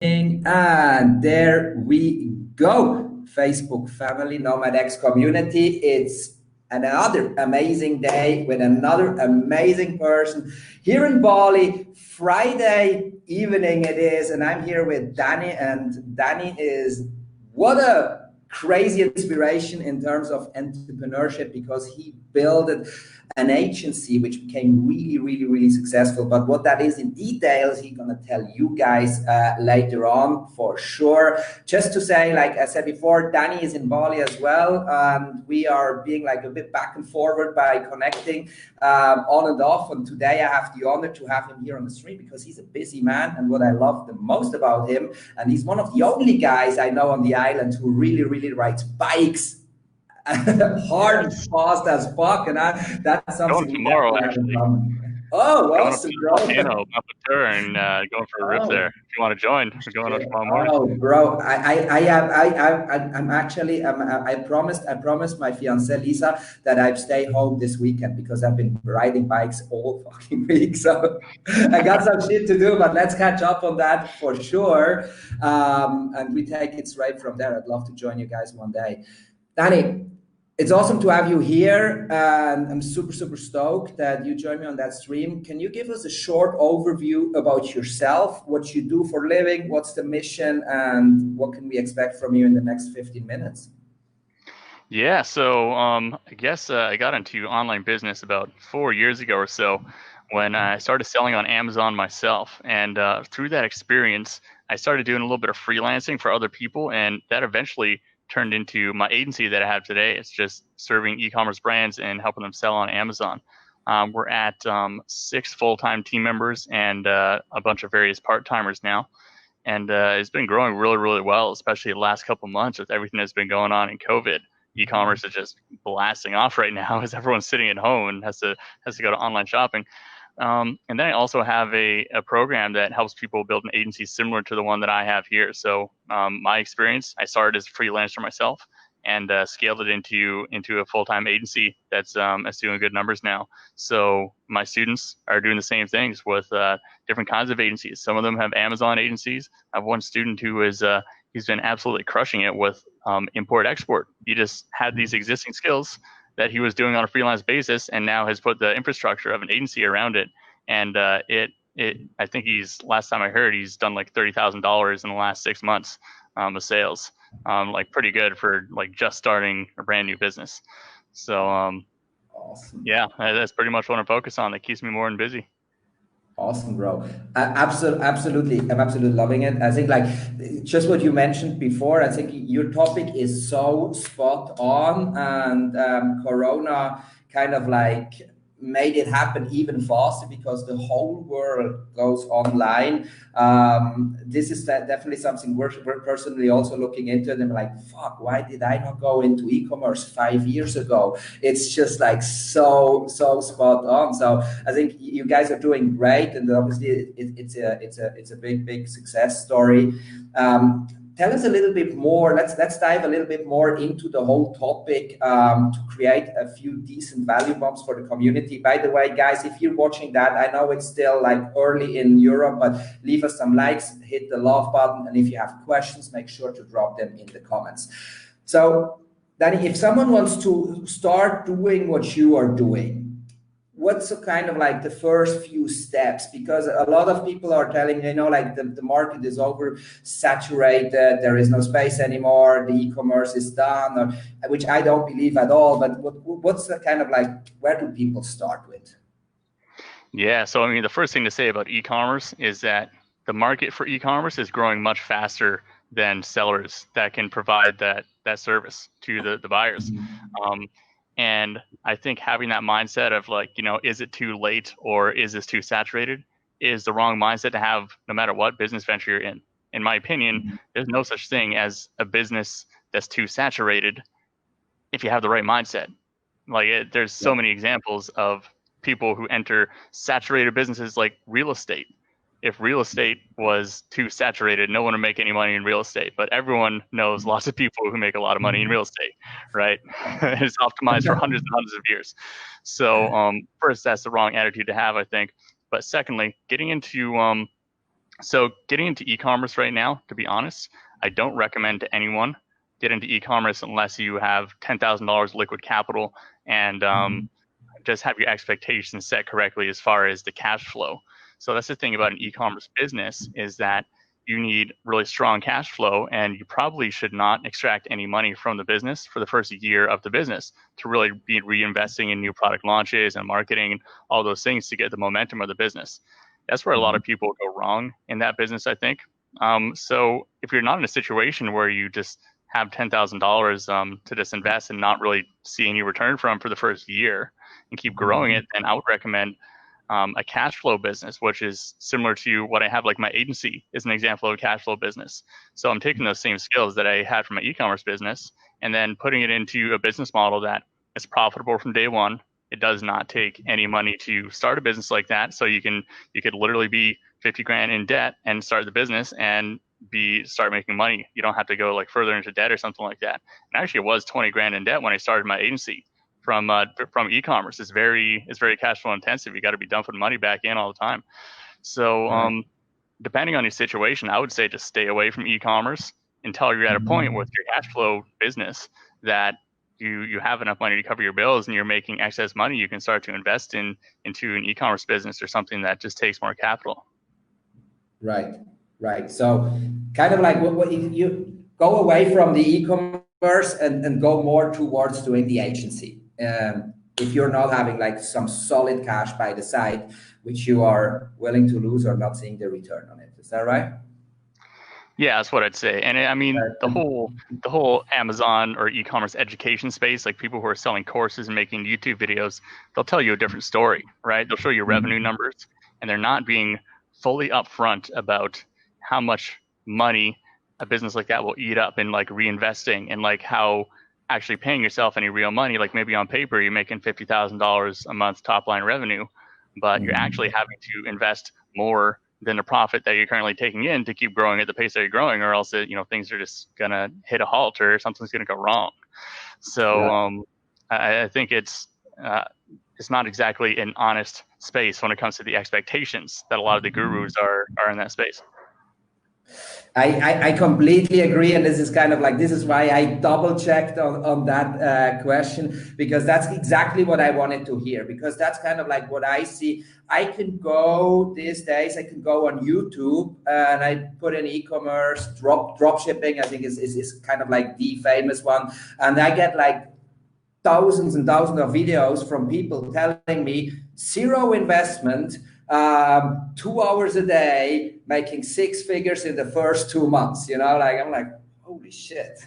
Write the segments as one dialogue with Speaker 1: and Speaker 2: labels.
Speaker 1: And there we go. Facebook family, Nomad X community. It's another amazing day with another amazing person here in Bali. Friday evening it is, and I'm here with Danny. And Danny is what a crazy inspiration in terms of entrepreneurship because he built an agency which became really, really, really successful. But what that is in details, he's gonna tell you guys later on for sure. Just to say, like I said before, Danny is in Bali as well. We are being like a bit back and forward by connecting on and off. And today I have the honor to have him here on the stream because he's a busy man. And what I love the most about him, and he's one of the only guys I know on the island who really, really rides bikes hard and fast as fuck, and that's
Speaker 2: Going
Speaker 1: something we
Speaker 2: tomorrow,
Speaker 1: definitely have in
Speaker 2: actually.
Speaker 1: common. Oh,
Speaker 2: Going up to
Speaker 1: awesome,
Speaker 2: the
Speaker 1: bro.
Speaker 2: volcano, up a tour, and going for a rip there.
Speaker 1: Oh,
Speaker 2: If you want to join, we're going up
Speaker 1: shit.
Speaker 2: tomorrow morning.
Speaker 1: Oh, bro. I'm actually, I promised my fiancée Lisa that I'd stay home this weekend because I've been riding bikes all fucking week. So I got some shit to do, but let's catch up on that for sure. And we take it straight from there. I'd love to join you guys one day. Danny, it's awesome to have you here, and I'm super, super stoked that you joined me on that stream. Can you give us a short overview about yourself, what you do for a living, what's the mission, and what can we expect from you in the next 15 minutes?
Speaker 2: Yeah, so I guess I got into online business about 4 years ago or so when I started selling on Amazon myself. And through that experience, I started doing a little bit of freelancing for other people, and that eventually turned into my agency that I have today. It's just serving e-commerce brands and helping them sell on Amazon. We're at 6 full-time team members and a bunch of various part-timers now. And it's been growing really, really well, especially the last couple of months with everything that's been going on in COVID. E-commerce is just blasting off right now as everyone's sitting at home and has to go to online shopping. And then I also have a program that helps people build an agency similar to the one that I have here. So my experience, I started as a freelancer myself and scaled it into a full-time agency that's doing good numbers now. So my students are doing the same things with different kinds of agencies. Some of them have Amazon agencies. I have one student who is he's been absolutely crushing it with import-export. He just had these existing skills that he was doing on a freelance basis, and now has put the infrastructure of an agency around it. And I think last time I heard, he's done like $30,000 in the last 6 months of sales, like pretty good for like just starting a brand new business. So
Speaker 1: Awesome.
Speaker 2: yeah, that's pretty much what I'm focused on. That keeps me more than busy.
Speaker 1: Awesome, bro. Absolutely. I'm absolutely loving it. I think like just what you mentioned before, I think your topic is so spot on, and Corona kind of like made it happen even faster because the whole world goes online. This is definitely something we're personally also looking into. And I'm like, fuck, why did I not go into e-commerce 5 years ago? It's just like so spot on. So I think you guys are doing great, and obviously it's a big success story. Tell us a little bit more. Let's dive a little bit more into the whole topic to create a few decent value bombs for the community. By the way, guys, if you're watching that, I know it's still like early in Europe, but leave us some likes, hit the love button, and if you have questions, make sure to drop them in the comments. So, Danny, if someone wants to start doing what you are doing, what's the kind of like the first few steps? Because a lot of people are telling, like the market is oversaturated, there is no space anymore, the e-commerce is done, which I don't believe at all. But what's the kind of like, where do people start with?
Speaker 2: Yeah, so I mean, the first thing to say about e-commerce is that the market for e-commerce is growing much faster than sellers that can provide that service to the buyers.
Speaker 1: Mhm.
Speaker 2: And I think having that mindset of like, is it too late or is this too saturated is the wrong mindset to have no matter what business venture you're in. In my opinion, there's no such thing as a business that's too saturated if you have the right mindset. Like there's so
Speaker 1: Yeah.
Speaker 2: many examples of people who enter saturated businesses like real estate. If real estate was too saturated, no one would make any money in real estate. But everyone knows lots of people who make a lot of money in real estate, right? It's optimized for hundreds and hundreds of years. So first, that's the wrong attitude to have, I think. But secondly, getting into So getting into e-commerce right now, to be honest, I don't recommend to anyone get into e-commerce unless you have $10,000 liquid capital and
Speaker 1: Mhm.
Speaker 2: just have your expectations set correctly as far as the cash flow. So that's the thing about an e-commerce business is that you need really strong cash flow, and you probably should not extract any money from the business for the first year of the business to really be reinvesting in new product launches and marketing and all those things to get the momentum of the business. That's where a lot
Speaker 1: Mhm.
Speaker 2: of people go wrong in that business, I think. So if you're not in a situation where you just have $10,000 to just invest and not really see any return from for the first year and keep growing it, then I would recommend a cash flow business, which is similar to what I have. Like my agency is an example of a cash flow business. So I'm taking those same skills that I had from my e-commerce business and then putting it into a business model that is profitable from day one. It does not take any money to start a business like that. So you could literally be 50 grand in debt and start the business and start making money. You don't have to go like further into debt or something like that. And actually, it was 20 grand in debt when I started my agency from e-commerce. It's very cash flow intensive. You got to be dumping money back in all the time. So
Speaker 1: Right.
Speaker 2: depending on your situation, I would say just stay away from e-commerce until you're at a point with
Speaker 1: Mhm.
Speaker 2: your cash flow business that you have enough money to cover your bills and you're making excess money. You can start to invest into an e-commerce business or something that just takes more capital.
Speaker 1: Right, right. So kind of like what you go away from the e-commerce and go more towards doing the agency. If you're not having like some solid cash by the side, which you are willing to lose or not seeing the return on it. Is that right?
Speaker 2: Yeah, that's what I'd say. And I mean, the whole Amazon or e-commerce education space, like people who are selling courses and making YouTube videos, they'll tell you a different story, right? They'll show you revenue
Speaker 1: Mhm.
Speaker 2: numbers, and they're not being fully upfront about how much money a business like that will eat up in like reinvesting and like how actually paying yourself any real money, like maybe on paper you're making $50,000 a month top line revenue, but you're actually
Speaker 1: Mhm.
Speaker 2: having to invest more than the profit that you're currently taking in to keep growing at the pace that you're growing, or else things are just gonna hit a halt or something's gonna go wrong. So
Speaker 1: Right.
Speaker 2: I think uh, it's not exactly an honest space when it comes to the expectations that a lot of the gurus are in that space.
Speaker 1: I completely agree. And this is kind of like, this is why I double checked on that question, because that's exactly what I wanted to hear. Because that's kind of like what I see. I can go these days, I can go on YouTube and I put in e-commerce, drop shipping, I think is kind of like the famous one. And I get like thousands and thousands of videos from people telling me zero investment, 2 hours a day, making six figures in the first 2 months. Like I'm like, holy shit.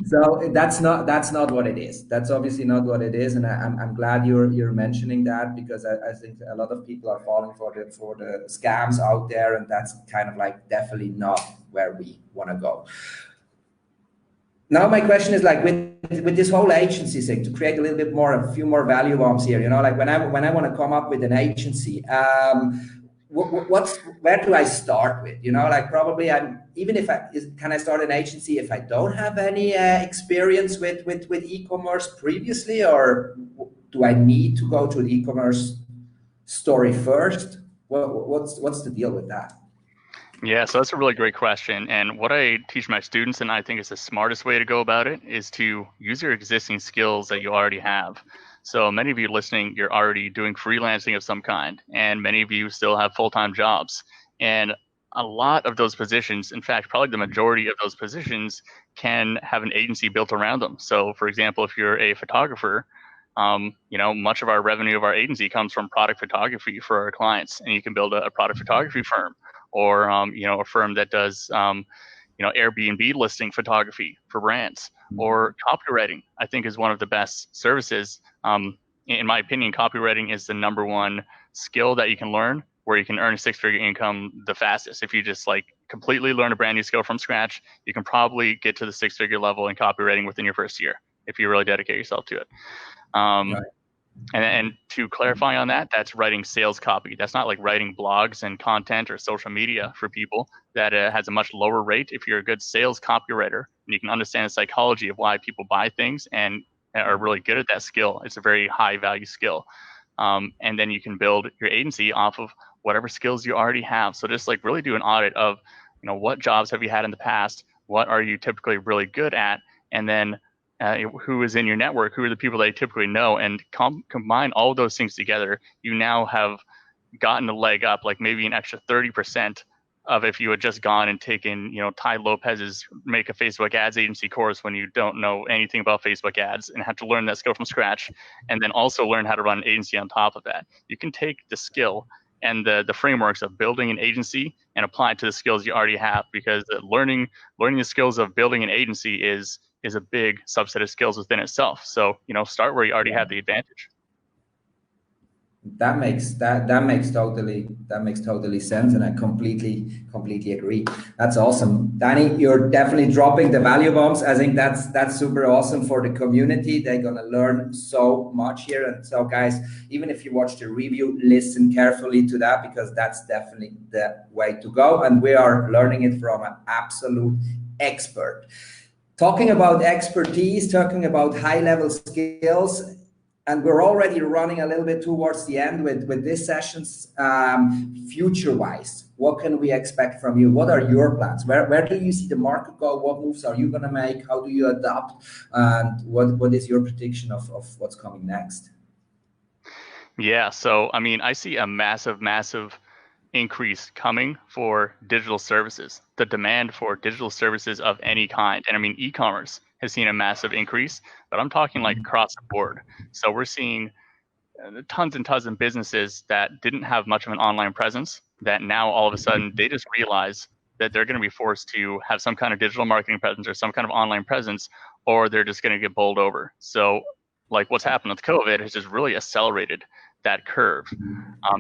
Speaker 1: So that's not what it is. That's obviously not what it is, and I'm glad you're mentioning that, because I think a lot of people are falling for the scams out there, and that's kind of like definitely not where we want to go. Now my question is like, with this whole agency thing, to create a little bit more, a few more value bombs here, like when I want to come up with an agency, where do I start with? Like probably can I start an agency if I don't have any experience with e-commerce previously, or do I need to go to the e-commerce story first? What's the deal with that?
Speaker 2: Yeah, so that's a really great question. And what I teach my students, and I think is the smartest way to go about it, is to use your existing skills that you already have. So many of you listening, you're already doing freelancing of some kind, and many of you still have full-time jobs. And a lot of those positions, in fact, probably the majority of those positions, can have an agency built around them. So, for example, if you're a photographer, much of our revenue of our agency comes from product photography for our clients, and you can build a product photography firm or a firm that does Airbnb listing photography for brands, or copywriting. I think is one of the best services. In my opinion, copywriting is the number one skill that you can learn where you can earn a six-figure income the fastest. If you just like completely learn a brand new skill from scratch, you can probably get to the six-figure level in copywriting within your first year if you really dedicate yourself to it. Um,
Speaker 1: Right.
Speaker 2: and to clarify on that, that's writing sales copy. That's not like writing blogs and content or social media for people. That has a much lower rate if you're a good sales copywriter and you can understand the psychology of why people buy things and are really good at that skill. It's a very high value skill. And then you can build your agency off of whatever skills you already have. So just like really do an audit of, what jobs have you had in the past? What are you typically really good at? And then who is in your network? Who are the people that you typically know? And combine all of those things together. You now have gotten a leg up, like maybe an extra 30% of if you had just gone and taken, Ty Lopez's Make a Facebook Ads Agency course when you don't know anything about Facebook ads and have to learn that skill from scratch, and then also learn how to run an agency on top of that. You can take the skill and the frameworks of building an agency and apply it to the skills you already have, because learning the skills of building an agency is a big subset of skills within itself. So, start where you already have the advantage.
Speaker 1: That makes totally sense, and I completely agree. That's awesome, Danny. You're definitely dropping the value bombs. I think that's super awesome for the community. They're gonna learn so much here. And so, guys, even if you watch the review, listen carefully to that, because that's definitely the way to go. And we are learning it from an absolute expert. Talking about expertise, talking about high-level skills. And we're already running a little bit towards the end with this session's future-wise. What can we expect from you? What are your plans? Where do you see the market go? What moves are you going to make? How do you adapt? And what is your prediction of what's coming next?
Speaker 2: Yeah, so I see a massive increase coming for digital services, the demand for digital services of any kind. And e-commerce has seen a massive increase, but I'm talking like across the board. So we're seeing tons and tons of businesses that didn't have much of an online presence, that now all of a sudden they just realize that they're going to be forced to have some kind of digital marketing presence or some kind of online presence, or they're just going to get bowled over. So like what's happened with COVID has just really accelerated that curve.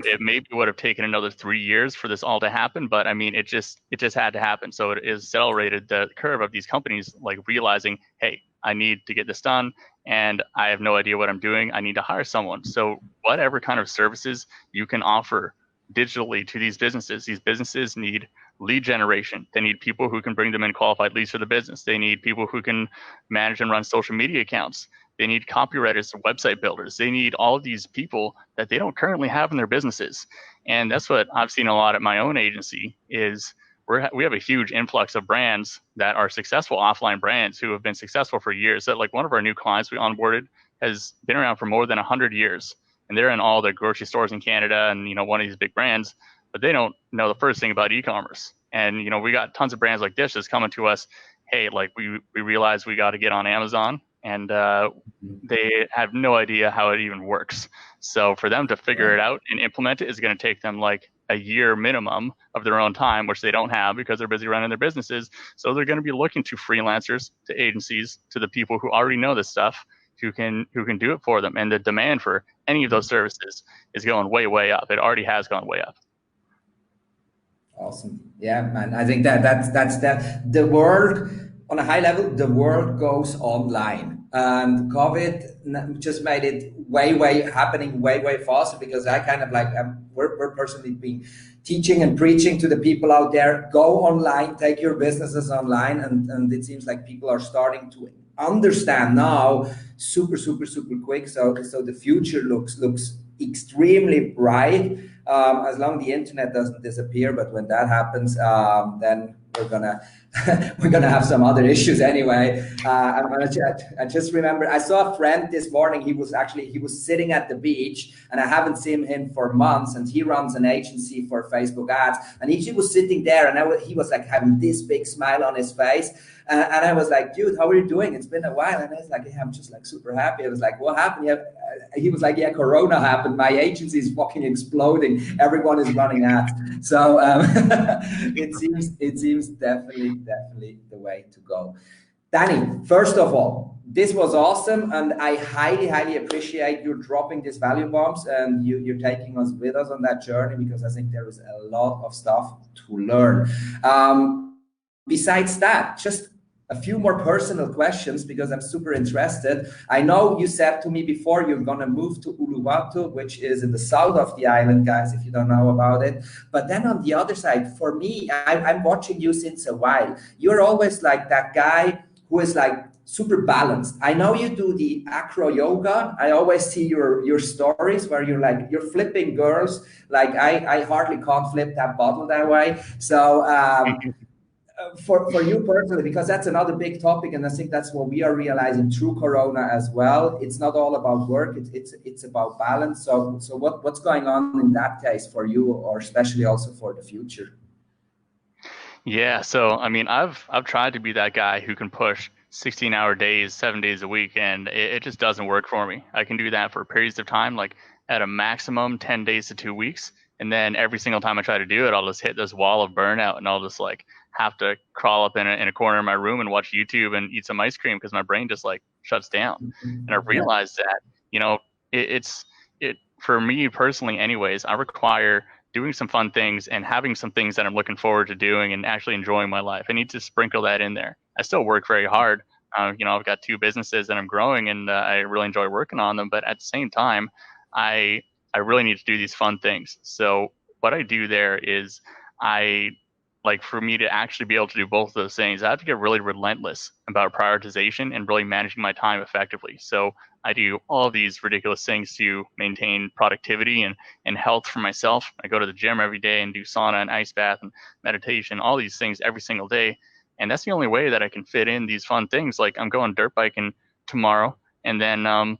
Speaker 2: It maybe would have taken another 3 years for this all to happen, but it just had to happen. So it has accelerated the curve of these companies, like realizing, hey, I need to get this done, and I have no idea what I'm doing. I need to hire someone. So whatever kind of services you can offer digitally to these businesses need lead generation. They need people who can bring them in qualified leads for the business. They need people who can manage and run social media accounts. They need copywriters, website builders. They need all of these people that they don't currently have in their businesses. And that's what I've seen a lot at my own agency is we have a huge influx of brands that are successful offline brands who have been successful for years. That like one of our new clients we onboarded has been around for more than 100 years. And they're in all the grocery stores in Canada and, one of these big brands, but they don't know the first thing about e-commerce. And, we got tons of brands like this that's coming to us. Hey, like we realize we got to get on Amazon. And they have no idea how it even works. So for them to figure it out and implement it is going to take them like a year minimum of their own time, which they don't have because they're busy running their businesses. So they're going to be looking to freelancers, to agencies, to the people who already know this stuff, who can do it for them. And the demand for any of those services is going way up. It already has gone way up.
Speaker 1: Awesome. Yeah, man. I think that's the world. On a high level, the world goes online, and COVID just made it happening way faster, because I kind of like we're personally been teaching and preaching to the people out there, go online, take your businesses online, and it seems like people are starting to understand now super quick. So the future looks extremely bright, as long as the internet doesn't disappear. But when that happens, then we're gonna have some other issues anyway. I just remember I saw a friend this morning. He was sitting at the beach, and I haven't seen him for months. And he runs an agency for Facebook ads, and he was sitting there, and he was like having this big smile on his face. And I was like, dude, how are you doing? It's been a while. And I was like, yeah, I'm just like super happy. I was like, what happened? Yeah. He was like, yeah, Corona happened. My agency is fucking exploding. Everyone is running ads. So it seems definitely the way to go. Danny, first of all, this was awesome. And I highly appreciate you dropping these value bombs, and you're taking us with us on that journey, because I think there is a lot of stuff to learn. Besides that, just a few more personal questions, because I'm super interested. I know you said to me before you're going to move to Uluwatu, which is in the south of the island, guys, if you don't know about it. But then on the other side, for me, I'm watching you since a while. You're always like that guy who is like super balanced. I know you do the acro yoga. I always see your stories where you're flipping girls. Like I hardly can't flip that bottle that way. So for you personally, because that's another big topic, and I think that's what we are realizing through Corona as well. It's not all about work; it's about balance. So what's going on in that case for you, or especially also for the future?
Speaker 2: Yeah, so I mean, I've tried to be that guy who can push 16-hour days, 7 days a week, and it just doesn't work for me. I can do that for periods of time, like at a maximum 10 days to 2 weeks, and then every single time I try to do it, I'll just hit this wall of burnout, and I'll just like have to crawl up in a corner of my room and watch YouTube and eat some ice cream because my brain just like shuts down. And I
Speaker 1: Yeah.
Speaker 2: realized that, you know, it for me personally, anyways, I require doing some fun things and having some things that I'm looking forward to doing and actually enjoying my life. I need to sprinkle that in there. I still work very hard. I've got two businesses that I'm growing, and I really enjoy working on them. But at the same time, I I really need to do these fun things. So what I do there is I like for me to actually be able to do both of those things, I have to get really relentless about prioritization and really managing my time effectively. So I do all these ridiculous things to maintain productivity and health for myself. I go to the gym every day and do sauna and ice bath and meditation, all these things every single day. And that's the only way that I can fit in these fun things. Like I'm going dirt biking tomorrow, and then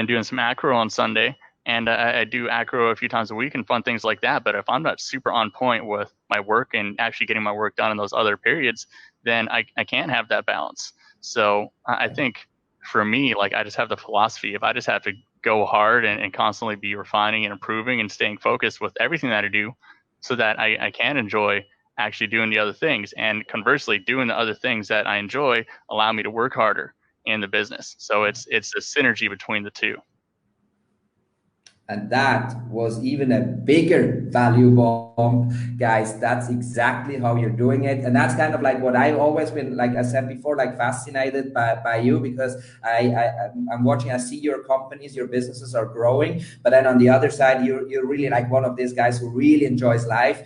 Speaker 2: doing some acro on Sunday. And I do acro a few times a week and fun things like that. But if I'm not super on point with my work and actually getting my work done in those other periods, then I can't have that balance. So I think for me, like I just have the philosophy, if I just have to go hard and constantly be refining and improving and staying focused with everything that I do so that I can enjoy actually doing the other things. And conversely, doing the other things that I enjoy allow me to work harder in the business. So it's a synergy between the two.
Speaker 1: And that was even a bigger value bomb, guys. That's exactly how you're doing it. And that's kind of like what I've always been, like I said before, like fascinated by you, because I'm watching, I see your companies, your businesses are growing. But then on the other side, you're really like one of these guys who really enjoys life,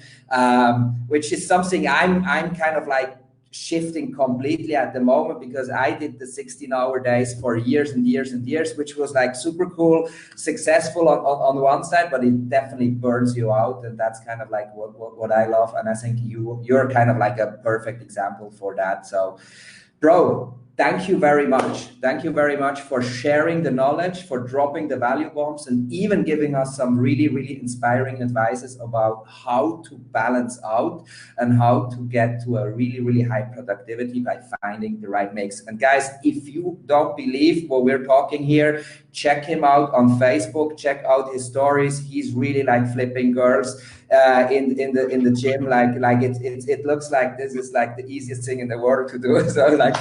Speaker 1: which is something I'm kind of like shifting completely at the moment, because I did the 16-hour days for years and years and years, which was like super cool, successful on one side, but it definitely burns you out. And that's kind of like what I love. And I think you're kind of like a perfect example for that. So bro, thank you very much. Thank you very much for sharing the knowledge, for dropping the value bombs, and even giving us some really, really inspiring advices about how to balance out and how to get to a really, really high productivity by finding the right mix. And guys, if you don't believe what we're talking here, check him out on Facebook, check out his stories. He's really like flipping girls in the gym, like it looks like this is like the easiest thing in the world to do. So like,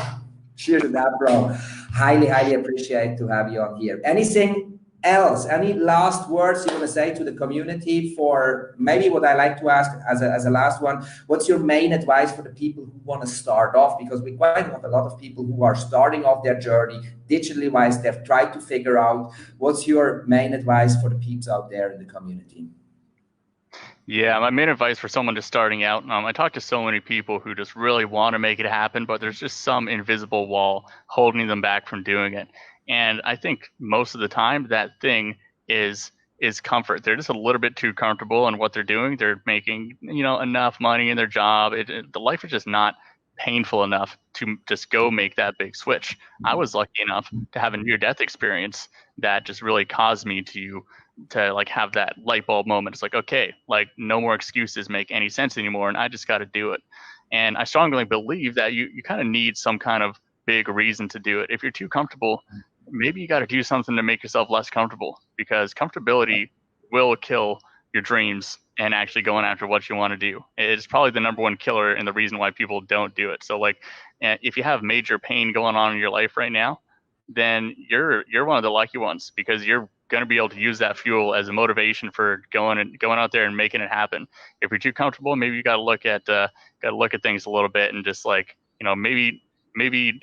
Speaker 1: cheers to that, bro. Highly appreciate to have you on here. Anything else, any last words you want to say to the community? For maybe what I like to ask as a last one, what's your main advice for the people who want to start off? Because we quite have a lot of people who are starting off their journey digitally wise. They've tried to figure out, what's your main advice for the peeps out there in the community?
Speaker 2: Yeah, my main advice for someone just starting out, I talk to so many people who just really want to make it happen, but there's just some invisible wall holding them back from doing it. And I think most of the time that thing is is comfort. They're just a little bit too comfortable in what they're doing. They're making, enough money in their job. The life is just not painful enough to just go make that big switch. I was lucky enough to have a near death experience that just really caused me to like have that light bulb moment. It's like, okay, like no more excuses make any sense anymore, and I just got to do it. And I strongly believe that you kind of need some kind of big reason to do it. If you're too comfortable, maybe you got to do something to make yourself less comfortable, because comfortability will kill your dreams and actually going after what you want to do. It's probably the number one killer and the reason why people don't do it. So like, if you have major pain going on in your life right now, then you're one of the lucky ones, because you're going to be able to use that fuel as a motivation for going out there and making it happen. If you're too comfortable, maybe you got to look at things a little bit and just like, maybe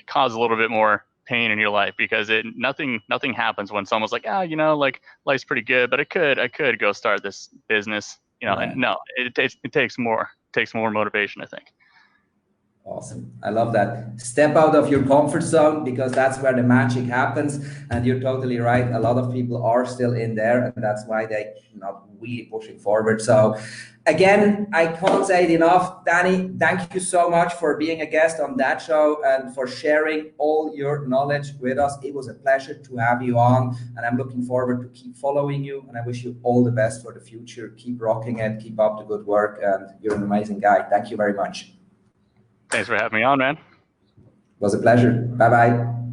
Speaker 2: cause a little bit more pain in your life, because nothing happens when someone's like, like life's pretty good, but I could go start this business, and
Speaker 1: Right.
Speaker 2: no, it takes more motivation, I think.
Speaker 1: Awesome. I love that. Step out of your comfort zone, because that's where the magic happens. And you're totally right. A lot of people are still in there, and that's why they're not really pushing forward. So again, I can't say it enough. Danny, thank you so much for being a guest on that show and for sharing all your knowledge with us. It was a pleasure to have you on, and I'm looking forward to keep following you. And I wish you all the best for the future. Keep rocking it. Keep up the good work. And you're an amazing guy. Thank you very much.
Speaker 2: Thanks for having me on, man.
Speaker 1: It was a pleasure. Bye-bye.